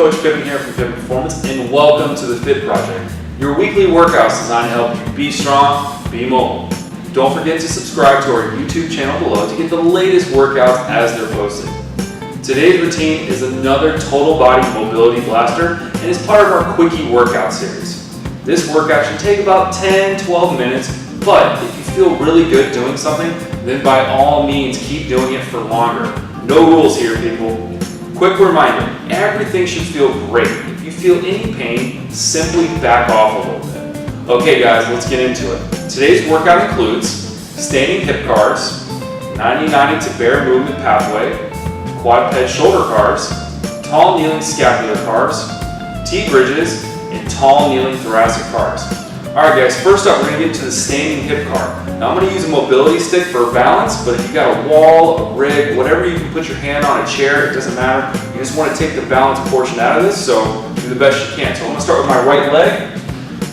Coach Pippin here from Pippin Performance, and welcome to the Fit Project, your weekly workouts designed to help you be strong, be mobile. Don't forget to subscribe to our YouTube channel below to get the latest workouts as they're posted. Today's routine is another total body mobility blaster and is part of our quickie workout series. This workout should take about 10-12 minutes, but if you feel really good doing something, then by all means keep doing it for longer. No rules here, people. Quick reminder, everything should feel great. If you feel any pain, simply back off a little bit. Okay guys, let's get into it. Today's workout includes standing hip cars, 90-90 to bare movement pathway, quad ped shoulder cars, tall kneeling scapular cars, T-bridges, and tall kneeling thoracic cars. Alright guys, first up we're going to get to the standing hip car. Now I'm going to use a mobility stick for balance, but if you've got a wall, a rig, whatever you can put your hand on, a chair, it doesn't matter. You just want to take the balance portion out of this, so do the best you can. So I'm going to start with my right leg.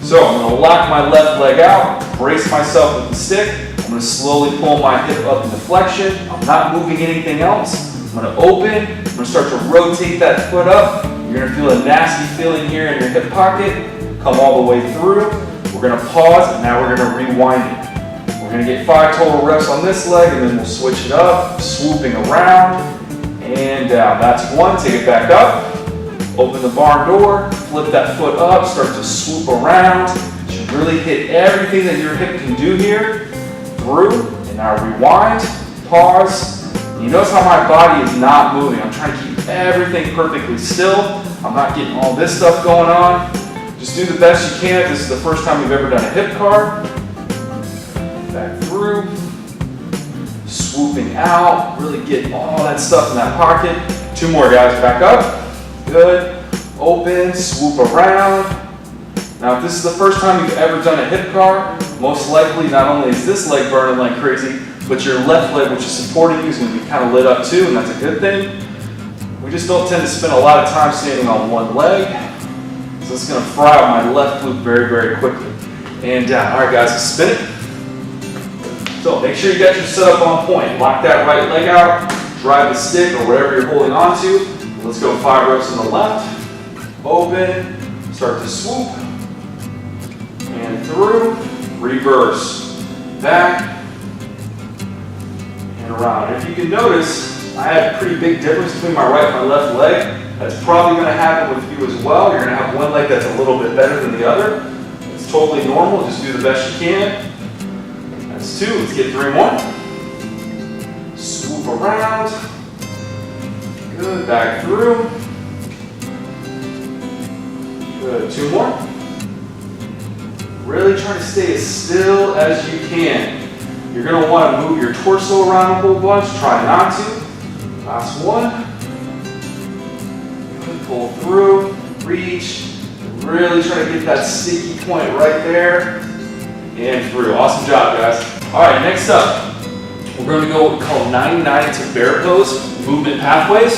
So I'm going to lock my left leg out, brace myself with the stick. I'm going to slowly pull my hip up into flexion. I'm not moving anything else. I'm going to open. I'm going to start to rotate that foot up. You're going to feel a nasty feeling here in your hip pocket. Come all the way through. We're going to pause, and now we're going to rewind it. We're going to get 5 total reps on this leg, and then we'll switch it up, swooping around and down. That's 1. Take it back up. Open the barn door, flip that foot up, start to swoop around. You should really hit everything that your hip can do here. Through, and now rewind, pause. You notice how my body is not moving. I'm trying to keep everything perfectly still. I'm not getting all this stuff going on. Just do the best you can if this is the first time you've ever done a hip car. Back through, swooping out, really get all that stuff in that pocket. 2 more guys, back up. Good, open, swoop around. Now if this is the first time you've ever done a hip car, most likely not only is this leg burning like crazy, but your left leg, which is supporting you, is going to be kind of lit up too, and that's a good thing. We just don't tend to spend a lot of time standing on one leg. So it's going to fry out my left glute very, very quickly. And down. All right, guys, spin it. So make sure you got your setup on point. Lock that right leg out. Drive the stick or whatever you're holding on to. Let's go 5 reps on the left. Open. Start to swoop. And through. Reverse. Back. And around. If you can notice, I have a pretty big difference between my right and my left leg. That's probably going to happen with you as well. You're going to have one leg that's a little bit better than the other. It's totally normal. Just do the best you can. That's 2. Let's get 3 more. Swoop around. Good. Back through. Good. 2 more. Really try to stay as still as you can. You're going to want to move your torso around a whole bunch. Try not to. Last 1. Pull through, reach, really try to get that sticky point right there, and through. Awesome job, guys. All right, next up, we're going to go what we call 90-90 to bear pose movement pathways.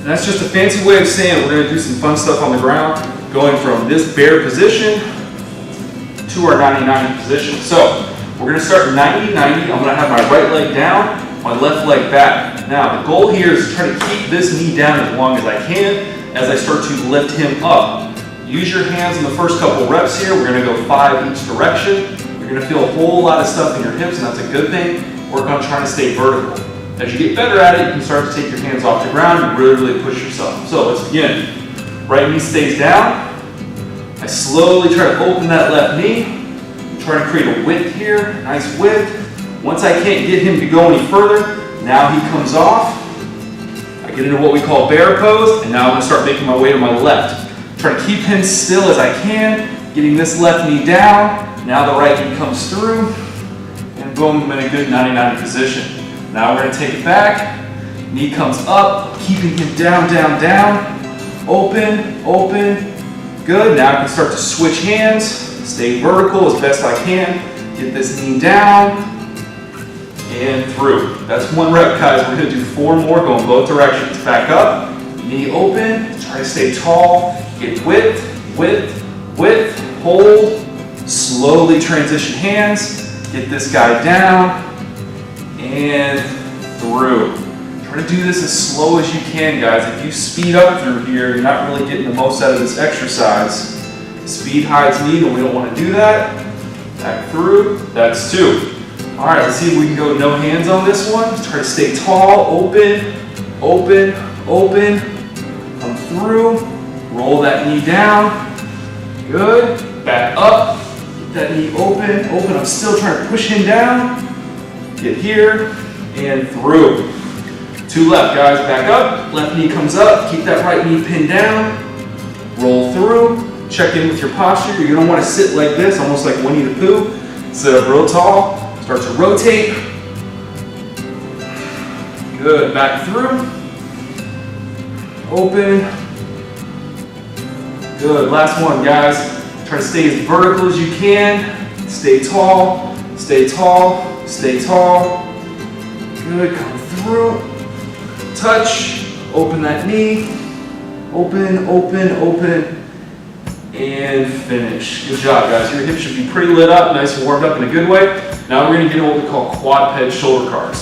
And that's just a fancy way of saying we're going to do some fun stuff on the ground, going from this bear position to our 90-90 position. So we're going to start 90-90. I'm going to have my right leg down, my left leg back. Now the goal here is to try to keep this knee down as long as I can as I start to lift him up. Use your hands in the first couple reps here. We're going to go 5 each direction. You're going to feel a whole lot of stuff in your hips, and that's a good thing. Work on trying to stay vertical. As you get better at it, you can start to take your hands off the ground and really push yourself. So let's begin. Right knee stays down. I slowly try to open that left knee. Try to create a width here, nice width. Once I can't get him to go any further, now he comes off. I get into what we call bear pose, and now I'm going to start making my way to my left. Try to keep him still as I can, getting this left knee down. Now the right knee comes through, and boom, I'm in a good 90-90 position. Now we're going to take it back. Knee comes up, keeping him down, down, down. Open, open. Good. Now I can start to switch hands. Stay vertical as best I can. Get this knee down. And through. That's 1 rep, guys. We're going to do 4 more, going both directions. Back up, knee open, try to stay tall, get width, width, width, hold, slowly transition hands, get this guy down, and through. Try to do this as slow as you can, guys. If you speed up through here, you're not really getting the most out of this exercise. Speed hides need, and we don't want to do that. Back through, that's 2. All right, let's see if we can go no hands on this one. Try to stay tall, open, open, open. Come through, roll that knee down. Good, back up. Get that knee open, open. I'm still trying to push him down. Get here and through. 2 left, guys, back up. Left knee comes up, keep that right knee pinned down. Roll through. Check in with your posture. You don't want to sit like this, almost like Winnie the Pooh. Sit up real tall. Start to rotate. Good. Back through. Open. Good. Last one, guys. Try to stay as vertical as you can. Stay tall. Stay tall. Stay tall. Good. Come through. Touch. Open that knee. Open, open, open. And finish. Good job, guys. Your hips should be pretty lit up, nice and warmed up in a good way. Now we're going to get what we call quadruped shoulder cars.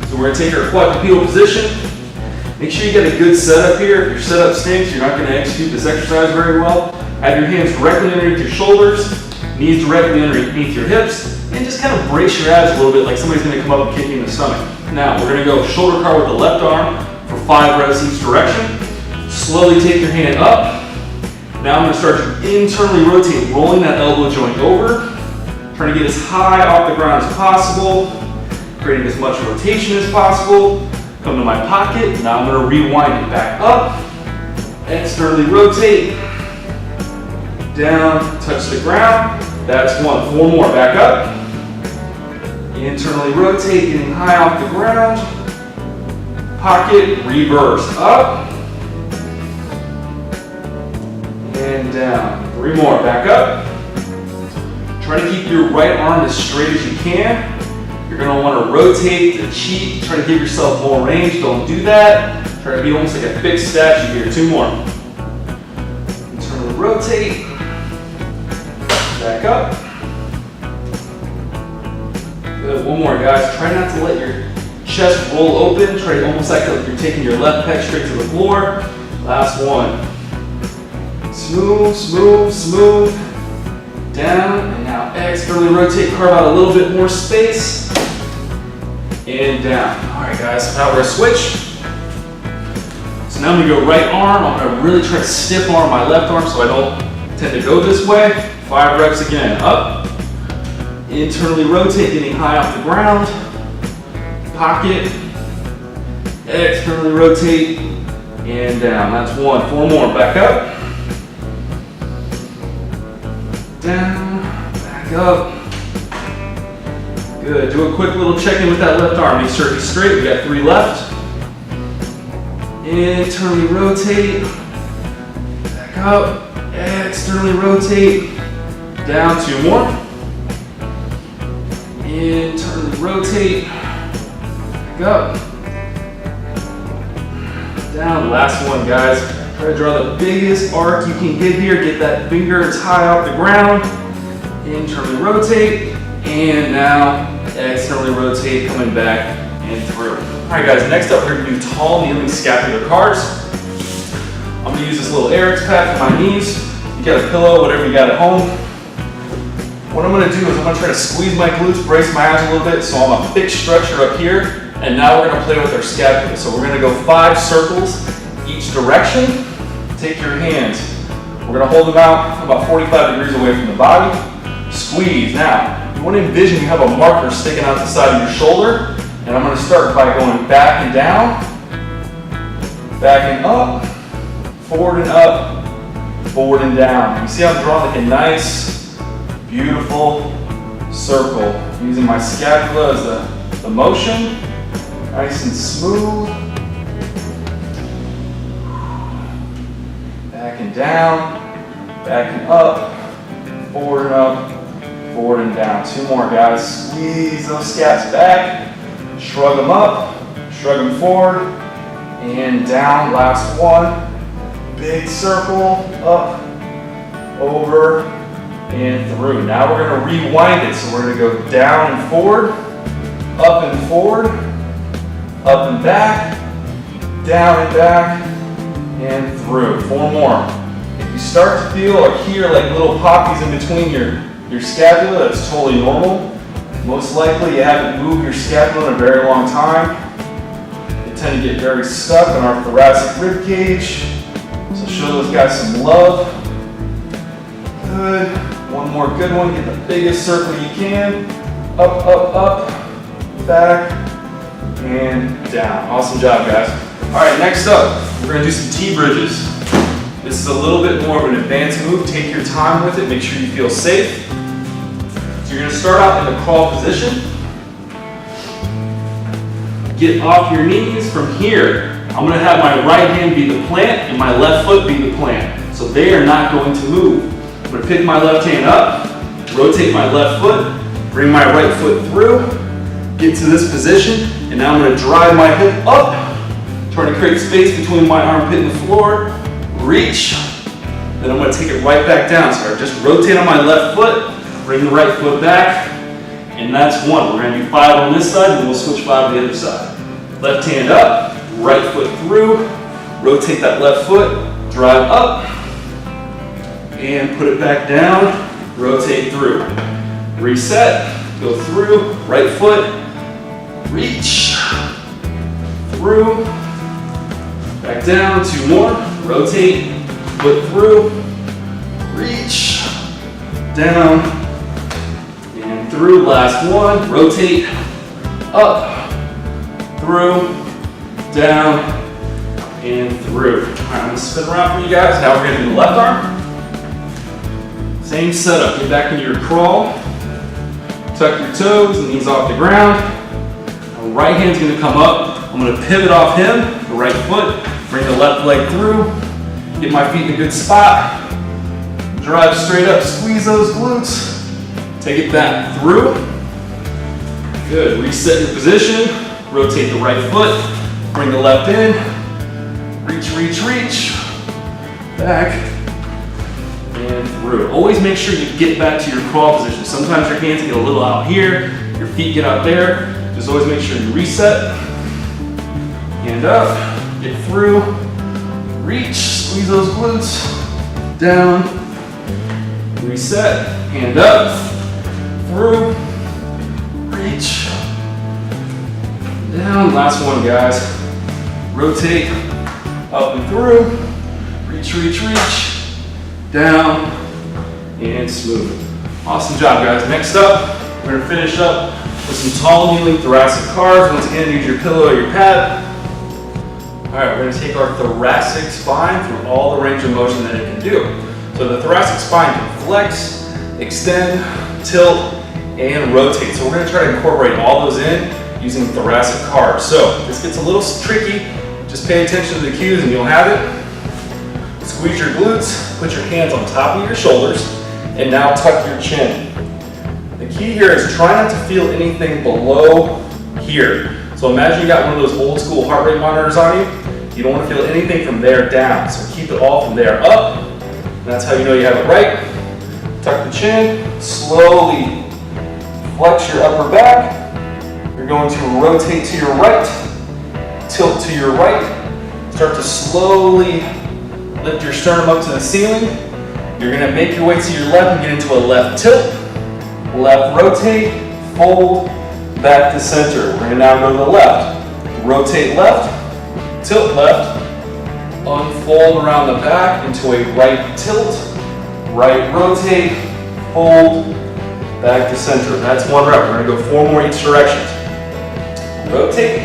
So we're going to take our quadrupedal position. Make sure you get a good setup here. If your setup stinks, you're not going to execute this exercise very well. Have your hands directly underneath your shoulders, knees directly underneath your hips, and just kind of brace your abs a little bit like somebody's going to come up and kick you in the stomach. Now we're going to go shoulder car with the left arm for 5 reps each direction. Slowly take your hand up. Now I'm going to start to internally rotate, rolling that elbow joint over, trying to get as high off the ground as possible, creating as much rotation as possible. Come to my pocket. Now I'm going to rewind it back up, externally rotate, down, touch the ground. That's 1. 4 more. Back up. Internally rotate, getting high off the ground. Pocket, reverse, up. And down. 3 more. Back up. Try to keep your right arm as straight as you can. You're going to want to rotate the cheek. Try to give yourself more range. Don't do that. Try to be almost like a fixed statue here. 2 more. Internally rotate. Back up. Good. 1 more, guys. Try not to let your chest roll open. Try to almost act like you're taking your left pec straight to the floor. Last one. Smooth, smooth, smooth. Down, and now externally rotate, carve out a little bit more space. And down. All right, guys, now we're gonna switch. So now I'm gonna go right arm. I'm gonna really try to stiff arm my left arm so I don't tend to go this way. 5 reps again. Up. Internally rotate, getting high off the ground. Pocket. Externally rotate. And down. That's 1. 4 more. Back up. Down. Back up. Good. Do a quick little check-in with that left arm. Make sure it's straight. We got 3 left. Internally rotate. Back up. Externally rotate. Down. 2 more. Internally rotate. Back up. Down. Last one, guys. Try to draw the biggest arc you can get here. Get that fingers high off the ground. Internally rotate. And now externally rotate, coming back and through. All right, guys, next up we're gonna do tall kneeling scapular cars. I'm gonna use this little Eric's pad for my knees. You got a pillow, whatever you got at home. What I'm gonna do is I'm gonna try to squeeze my glutes, brace my abs a little bit so I'm a fixed structure up here. And now we're gonna play with our scapula. So we're gonna go 5 circles each direction. Take your hands. We're gonna hold them out about 45 degrees away from the body. Squeeze. Now, you want to envision you have a marker sticking out the side of your shoulder, and I'm going to start by going back and down, back and up, forward and up, forward and down. You see I'm drawing like a nice, beautiful circle, using my scapula as the motion, nice and smooth. Back and down, back and up, forward and up, forward and down. 2 more, guys. Squeeze those scaps back. Shrug them up. Shrug them forward. And down. Last one. Big circle. Up. Over. And through. Now we're going to rewind it. So we're going to go down and forward. Up and forward. up and back, down and back, and through. 4 more. If you start to feel or hear like little poppies in between your scapula, that's totally normal. Most likely you haven't moved your scapula in a very long time. They tend to get very stuck on our thoracic rib cage. So show those guys some love. Good. One more good one. Get the biggest circle you can. Up, up, up, back, and down. Awesome job, guys. All right, next up, we're gonna do some T-bridges. This is a little bit more of an advanced move. Take your time with it. Make sure you feel safe. So you're gonna start out in the crawl position. Get off your knees. From here, I'm gonna have my right hand be the plant and my left foot be the plant. So they are not going to move. I'm gonna pick my left hand up, rotate my left foot, bring my right foot through, get to this position, and now I'm gonna drive my hip up, trying to create space between my armpit and the floor, reach, then I'm gonna take it right back down. So I just rotate on my left foot, bring the right foot back, and that's 1. We're gonna do 5 on this side, and we'll switch 5 to the other side. Left hand up, right foot through, rotate that left foot, drive up, and put it back down, rotate through. Reset, go through, right foot, reach, through, back down, 2 more, rotate, foot through, reach, down, and through, last 1, rotate, up, through, down, and through. All right, I'm gonna spin around for you guys. Now we're gonna do the left arm. Same setup, get back into your crawl, tuck your toes, knees off the ground. The right hand's gonna come up. I'm gonna pivot off him, the right foot, bring the left leg through, get my feet in a good spot, drive straight up, squeeze those glutes, take it back through. Good, reset your position, rotate the right foot, bring the left in, reach, reach, reach, back, and through. Always make sure you get back to your crawl position. Sometimes your hands get a little out here, your feet get out there. Just always make sure you reset, hand up, get through, reach, squeeze those glutes, down, reset, hand up, through, reach, down. Last one, guys. Rotate, up and through, reach, reach, reach, down, and smooth. Awesome job, guys. Next up, we're gonna finish up with some tall kneeling thoracic carves. Once again, use your pillow or your pad. All right, we're gonna take our thoracic spine through all the range of motion that it can do. So the thoracic spine can flex, extend, tilt, and rotate. So we're gonna try to incorporate all those in using thoracic carves. So this gets a little tricky. Just pay attention to the cues and you'll have it. Squeeze your glutes, put your hands on top of your shoulders, and now tuck your chin. The key here is try not to feel anything below here. So imagine you got one of those old school heart rate monitors on you. You don't want to feel anything from there down. So keep it all from there up. And that's how you know you have it right. Tuck the chin, slowly flex your upper back. You're going to rotate to your right, tilt to your right. Start to slowly lift your sternum up to the ceiling. You're gonna make your way to your left and get into a left tilt, left rotate, fold, back to center. We're gonna now go to the left. Rotate left, tilt left, unfold around the back into a right tilt, right rotate, fold, back to center. That's 1 rep. We're gonna go 4 more each direction. Rotate,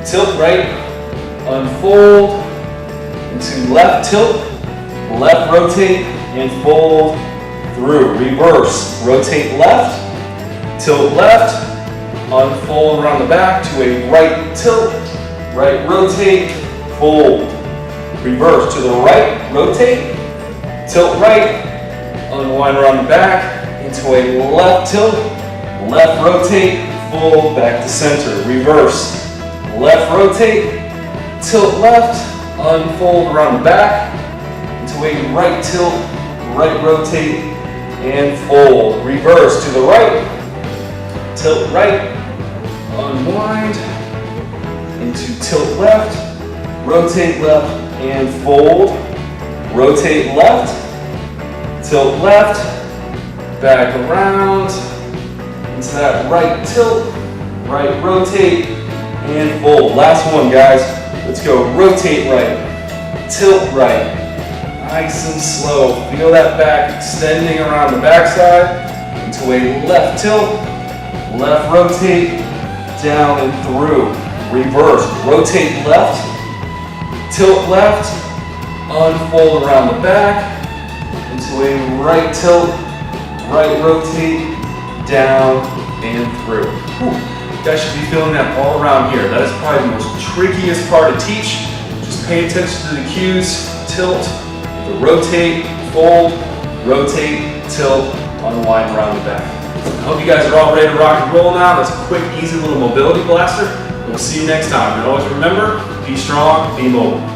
tilt right, unfold, into left tilt, left rotate, and fold through. Reverse, rotate left, tilt left, unfold around the back to a right tilt, right rotate, fold. Reverse to the right, rotate, tilt right, unwind around the back into a left tilt, left rotate, fold, back to center. Reverse, left rotate, tilt left, unfold around the back into a right tilt, right rotate, and fold. Reverse to the right, tilt right, unwind, into tilt left, rotate left, and fold. Rotate left, tilt left, back around, into that right tilt, right rotate, and fold. Last one, guys. Let's go. Rotate right, tilt right. Nice and slow. Feel that back extending around the backside into a left tilt, left rotate, down and through. Reverse. Rotate left, tilt left, unfold around the back into a right tilt, right rotate, down and through. Whew. You guys should be feeling that all around here. That is probably the most trickiest part to teach. Just pay attention to the cues. Tilt, the rotate, fold, rotate, tilt, unwind around the back. I hope you guys are all ready to rock and roll now. That's a quick, easy little mobility blaster. We'll see you next time. And always remember, be strong, be mobile.